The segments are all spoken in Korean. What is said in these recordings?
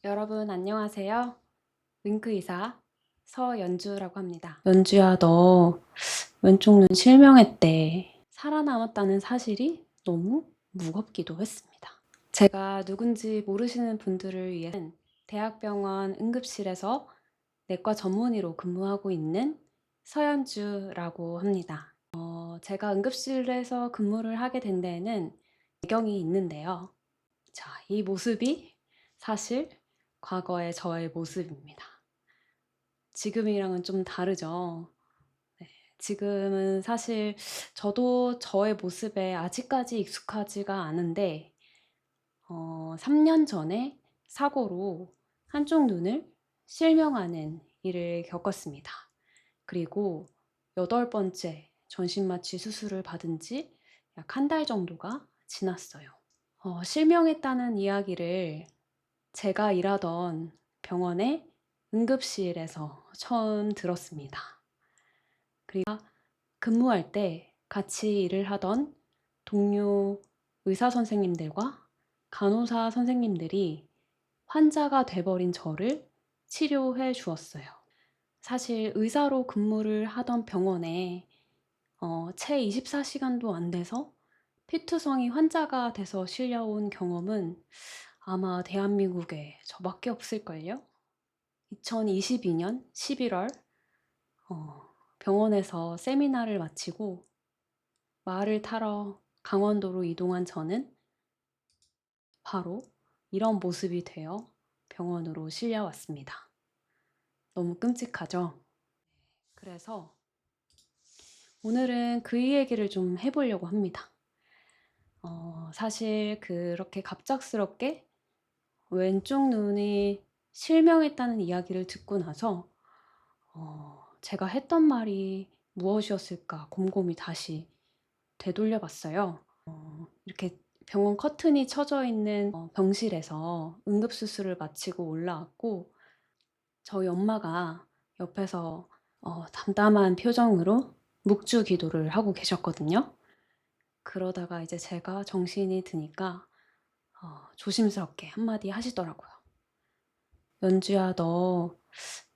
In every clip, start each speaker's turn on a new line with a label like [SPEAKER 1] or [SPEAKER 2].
[SPEAKER 1] 여러분 안녕하세요. 윙크 의사 서연주라고 합니다. 연주야, 너 왼쪽 눈 실명했대. 살아남았다는 사실이 너무 무겁기도 했습니다. 제가 누군지 모르시는 분들을 위해서는 대학병원 응급실에서 내과 전문의로 근무하고 있는 서연주라고 합니다. 제가 응급실에서 근무를 하게 된 데에는 배경이 있는데요. 자, 이 모습이 사실 과거의 저의 모습입니다. 지금이랑은 좀 다르죠. 네, 지금은 사실 저도 저의 모습에 아직까지 익숙하지가 않은데 3년 전에 사고로 한쪽 눈을 실명하는 일을 겪었습니다. 그리고 8번째 전신마취 수술을 받은 지 약 한 달 정도가 지났어요. 실명했다는 이야기를 제가 일하던 병원의 응급실에서 처음 들었습니다. 그리고 근무할 때 같이 일을 하던 동료 의사 선생님들과 간호사 선생님들이 환자가 돼버린 저를 치료해 주었어요. 사실 의사로 근무를 하던 병원에 채 24시간도 안 돼서 피투성이 환자가 돼서 실려온 경험은 아마 대한민국에 저밖에 없을걸요? 2022년 11월 병원에서 세미나를 마치고 말을 타러 강원도로 이동한 저는 바로 이런 모습이 되어 병원으로 실려왔습니다. 너무 끔찍하죠? 그래서 오늘은 그 얘기를 좀 해보려고 합니다. 사실 그렇게 갑작스럽게 왼쪽 눈이 실명했다는 이야기를 듣고 나서 제가 했던 말이 무엇이었을까 곰곰이 다시 되돌려 봤어요. 이렇게 병원 커튼이 쳐져 있는 병실에서 응급수술을 마치고 올라왔고 저희 엄마가 옆에서 담담한 표정으로 묵주 기도를 하고 계셨거든요. 그러다가 이제 제가 정신이 드니까 조심스럽게 한마디 하시더라고요. 연주야, 너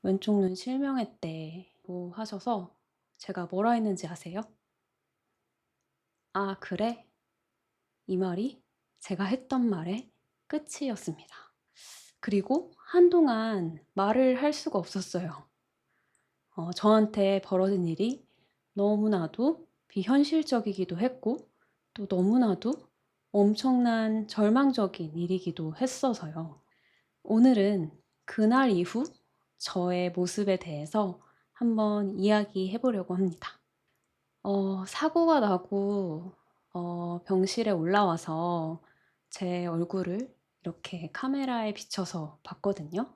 [SPEAKER 1] 왼쪽 눈 실명했대. 뭐 하셔서 제가 뭐라 했는지 아세요? 아, 그래? 이 말이 제가 했던 말의 끝이었습니다. 그리고 한동안 말을 할 수가 없었어요. 저한테 벌어진 일이 너무나도 비현실적이기도 했고 또 너무나도 엄청난 절망적인 일이기도 했어서요. 오늘은 그날 이후 저의 모습에 대해서 한번 이야기해 보려고 합니다. 사고가 나고 병실에 올라와서 제 얼굴을 이렇게 카메라에 비춰서 봤거든요.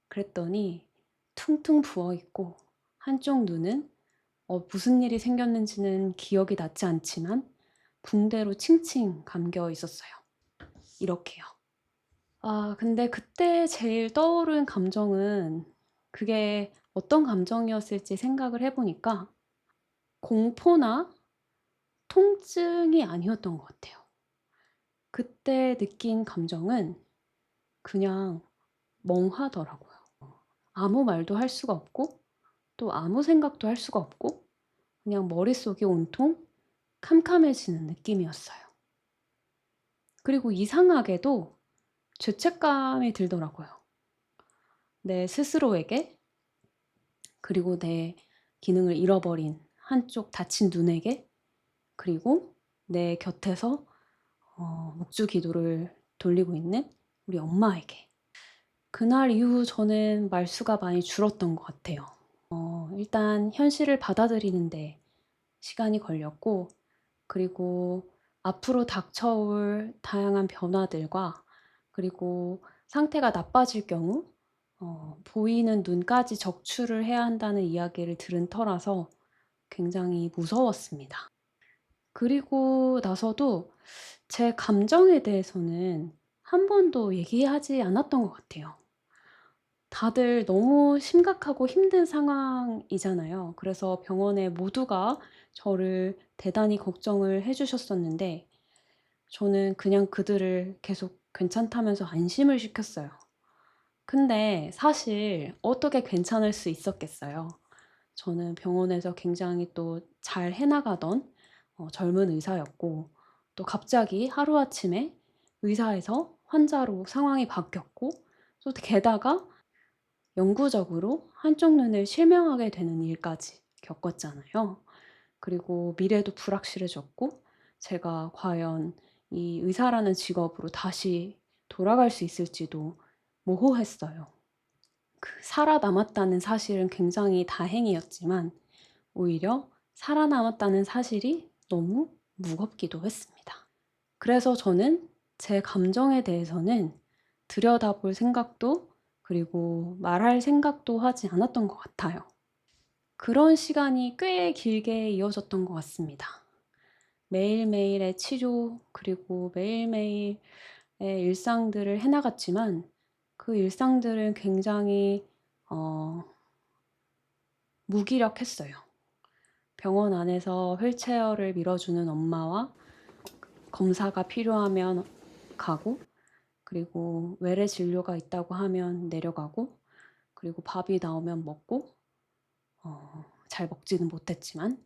[SPEAKER 1] 그랬더니 퉁퉁 부어 있고 한쪽 눈은 무슨 일이 생겼는지는 기억이 나지 않지만 붕대로 칭칭 감겨 있었어요. 이렇게요. 근데 그때 제일 떠오른 감정은 그게 어떤 감정이었을지 생각을 해 보니까 공포나 통증이 아니었던 것 같아요. 그때 느낀 감정은 그냥 멍하더라고요. 아무 말도 할 수가 없고 또 아무 생각도 할 수가 없고 그냥 머릿속이 온통 캄캄해지는 느낌이었어요. 그리고 이상하게도 죄책감이 들더라고요. 내 스스로에게, 그리고 내 기능을 잃어버린 한쪽 다친 눈에게, 그리고 내 곁에서 묵주 기도를 돌리고 있는 우리 엄마에게. 그날 이후 저는 말수가 많이 줄었던 것 같아요. 일단 현실을 받아들이는데 시간이 걸렸고, 그리고 앞으로 닥쳐올 다양한 변화들과, 그리고 상태가 나빠질 경우 보이는 눈까지 적출을 해야 한다는 이야기를 들은 터라서 굉장히 무서웠습니다. 그리고 나서도 제 감정에 대해서는 한 번도 얘기하지 않았던 것 같아요. 다들 너무 심각하고 힘든 상황이잖아요. 그래서 병원에 모두가 저를 대단히 걱정을 해 주셨었는데 저는 그냥 그들을 계속 괜찮다면서 안심을 시켰어요. 근데 사실 어떻게 괜찮을 수 있었겠어요. 저는 병원에서 굉장히 또 잘 해 나가던 젊은 의사였고, 또 갑자기 하루아침에 의사에서 환자로 상황이 바뀌었고, 또 게다가 영구적으로 한쪽 눈을 실명하게 되는 일까지 겪었잖아요. 그리고 미래도 불확실해졌고, 제가 과연 이 의사라는 직업으로 다시 돌아갈 수 있을지도 모호했어요. 살아남았다는 사실은 굉장히 다행이었지만, 오히려 살아남았다는 사실이 너무 무겁기도 했습니다. 그래서 저는 제 감정에 대해서는 들여다볼 생각도, 그리고 말할 생각도 하지 않았던 것 같아요. 그런 시간이 꽤 길게 이어졌던 것 같습니다. 매일매일의 치료, 그리고 매일매일의 일상들을 해 나갔지만, 그 일상들은 굉장히 어 무기력했어요. 병원 안에서 휠체어를 밀어주는 엄마와 검사가 필요하면 가고, 그리고 외래 진료가 있다고 하면 내려가고, 그리고 밥이 나오면 먹고, 잘 먹지는 못했지만,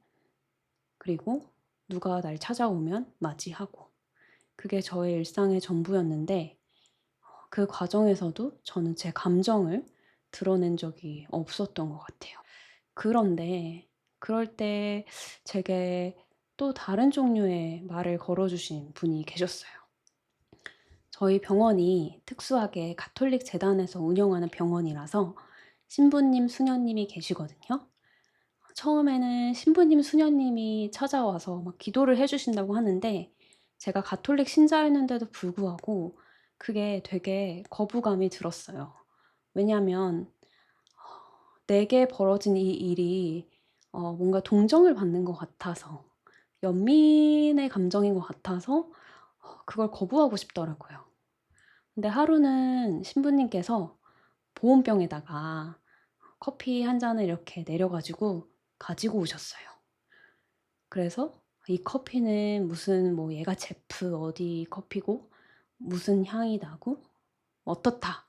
[SPEAKER 1] 그리고 누가 날 찾아오면 맞이하고, 그게 저의 일상의 전부였는데, 그 과정에서도 저는 제 감정을 드러낸 적이 없었던 것 같아요. 그런데 그럴 때 제게 또 다른 종류의 말을 걸어 주신 분이 계셨어요. 저희 병원이 특수하게 가톨릭 재단에서 운영하는 병원이라서 신부님, 수녀님이 계시거든요. 처음에는 신부님, 수녀님이 찾아와서 막 기도를 해 주신다고 하는데, 제가 가톨릭 신자였는데도 불구하고 그게 되게 거부감이 들었어요. 왜냐하면 내게 벌어진 이 일이 뭔가 동정을 받는 것 같아서, 연민의 감정인 것 같아서 그걸 거부하고 싶더라고요. 근데 하루는 신부님께서 보온병에다가 커피 한 잔을 이렇게 내려 가지고 오셨어요. 그래서 이 커피는 무슨 뭐 얘가 제프 어디 커피고 무슨 향이 나고 어떻다,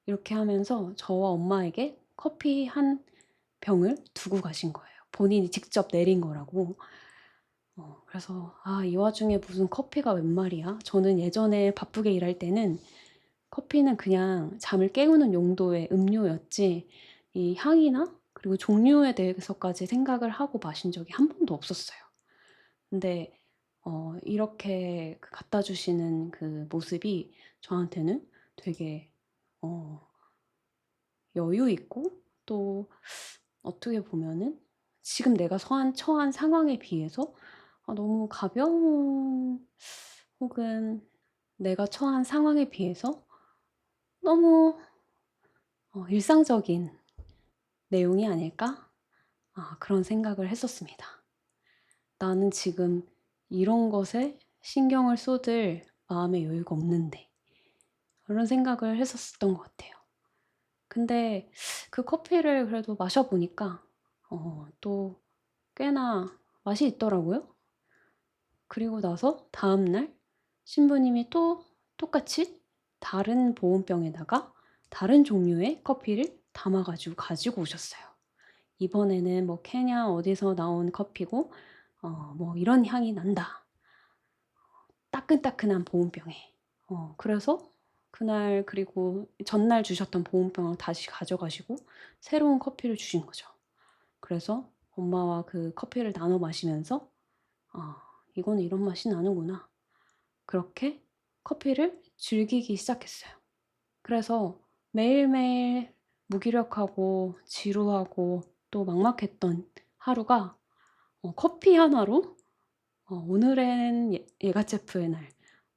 [SPEAKER 1] 이렇게 하면서 저와 엄마에게 커피 한 병을 두고 가신 거예요. 본인이 직접 내린 거라고. 그래서 '아, 이 와중에 무슨 커피가 웬 말이야.' 저는 예전에 바쁘게 일할 때는 커피는 그냥 잠을 깨우는 용도의 음료였지, 이 향이나 그리고 종류에 대해서까지 생각을 하고 마신 적이 한 번도 없었어요. 근데 이렇게 갖다 주시는 그 모습이 저한테는 되게 어 여유 있고, 또 어떻게 보면은 지금 내가 처한 상황에 비해서 너무 가벼운, 혹은 내가 처한 상황에 비해서 너무 '일상적인 내용이 아닐까?' 그런 생각을 했었습니다. '나는 지금 이런 것에 신경을 쏟을 마음의 여유가 없는데.' 그런 생각을 했었던 것 같아요. 근데 그 커피를 그래도 마셔 보니까 또 꽤나 맛이 있더라고요. 그리고 나서 다음날 신부님이 또 똑같이 다른 보온병에다가 다른 종류의 커피를 담아 가지고 오셨어요. 이번에는 뭐 케냐 어디서 나온 커피고 뭐 "이런 향이 난다." 따끈따끈한 보온병에. 그래서 그날, 그리고 전날 주셨던 보온병을 다시 가져가시고 새로운 커피를 주신 거죠. 그래서 엄마와 그 커피를 나눠 마시면서 '아, 이거는 이런 맛이 나는구나.' 그렇게 커피를 즐기기 시작했어요. 그래서 매일매일 무기력하고 지루하고 또 막막했던 하루가 커피 하나로 오늘은 예가체프의 날,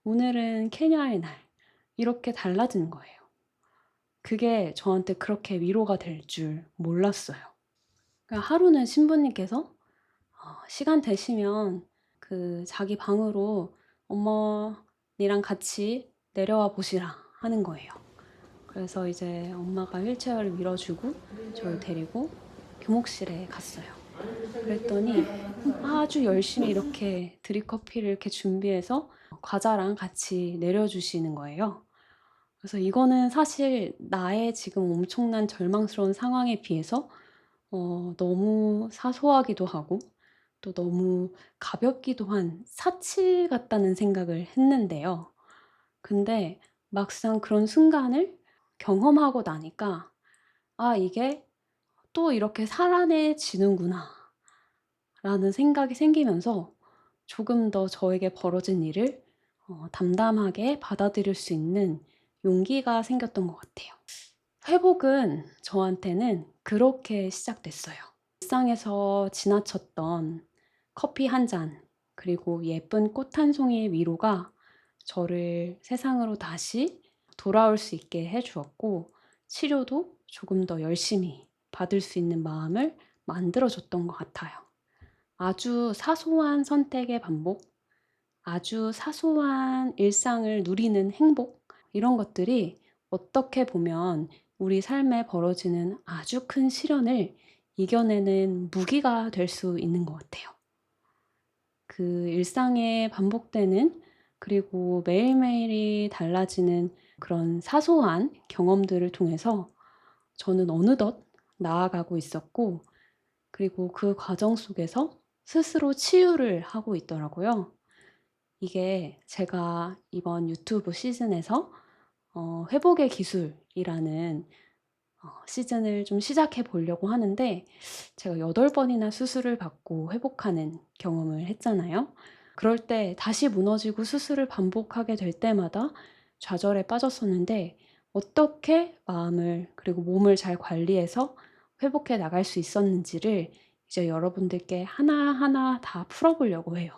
[SPEAKER 1] 오늘은 케냐의 날, 이렇게 달라지는 거예요. 그게 저한테 그렇게 위로가 될 줄 몰랐어요. 그러니까 하루는 신부님께서 시간 되시면 그 자기 방으로 어머니랑 같이 내려와 보시라 하는 거예요. 그래서 이제 엄마가 휠체어를 밀어주고 저를 데리고 교목실에 갔어요. 그랬더니 아주 열심히 이렇게 드립커피를 이렇게 준비해서 과자랑 같이 내려주시는 거예요. 그래서 이거는 사실 나의 지금 엄청난 절망스러운 상황에 비해서 너무 사소하기도 하고 또 너무 가볍기도 한 사치 같다는 생각을 했는데요. 근데 막상 그런 순간을 경험하고 나니까 '아 이게 또 이렇게 살아내지는구나.' 라는 생각이 생기면서 조금 더 저에게 벌어진 일을 담담하게 받아들일 수 있는 용기가 생겼던 것 같아요. 회복은 저한테는 그렇게 시작됐어요. 일상에서 지나쳤던 커피 한 잔, 그리고 예쁜 꽃 한 송이의 위로가 저를 세상으로 다시 돌아올 수 있게 해 주었고, 치료도 조금 더 열심히 받을 수 있는 마음을 만들어 줬던 것 같아요. 아주 사소한 선택의 반복, 아주 사소한 일상을 누리는 행복, 이런 것들이 어떻게 보면 우리 삶에 벌어지는 아주 큰 시련을 이겨내는 무기가 될 수 있는 것 같아요. 그 일상에 반복되는, 그리고 매일매일이 달라지는 그런 사소한 경험들을 통해서 저는 어느덧 나아가고 있었고, 그리고 그 과정 속에서 스스로 치유를 하고 있더라고요. 이게 제가 이번 유튜브 시즌에서 회복의 기술이라는 시즌을 좀 시작해 보려고 하는데, 제가 8 번이나 수술을 받고 회복하는 경험을 했잖아요. 그럴 때 다시 무너지고 수술을 반복하게 될 때마다 좌절에 빠졌었는데, 어떻게 마음을 그리고 몸을 잘 관리해서 회복해 나갈 수 있었는지를 이제 여러분들께 하나하나 다 풀어 보려고 해요.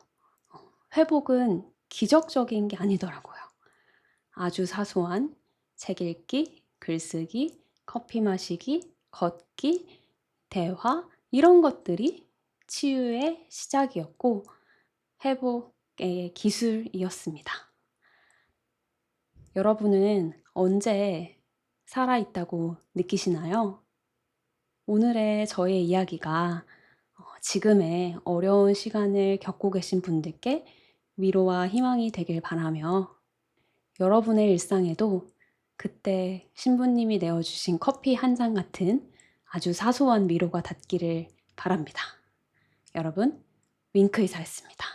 [SPEAKER 1] 회복은 기적적인 게 아니더라고요. 아주 사소한 책 읽기, 글쓰기, 커피 마시기, 걷기, 대화, 이런 것들이 치유의 시작이었고 회복의 기술이었습니다. 여러분은 언제 살아있다고 느끼시나요? 오늘의 저의 이야기가 지금의 어려운 시간을 겪고 계신 분들께 위로와 희망이 되길 바라며, 여러분의 일상에도 그때 신부님이 내어주신 커피 한 잔 같은 아주 사소한 위로가 닿기를 바랍니다. 여러분, 윙크의사였습니다.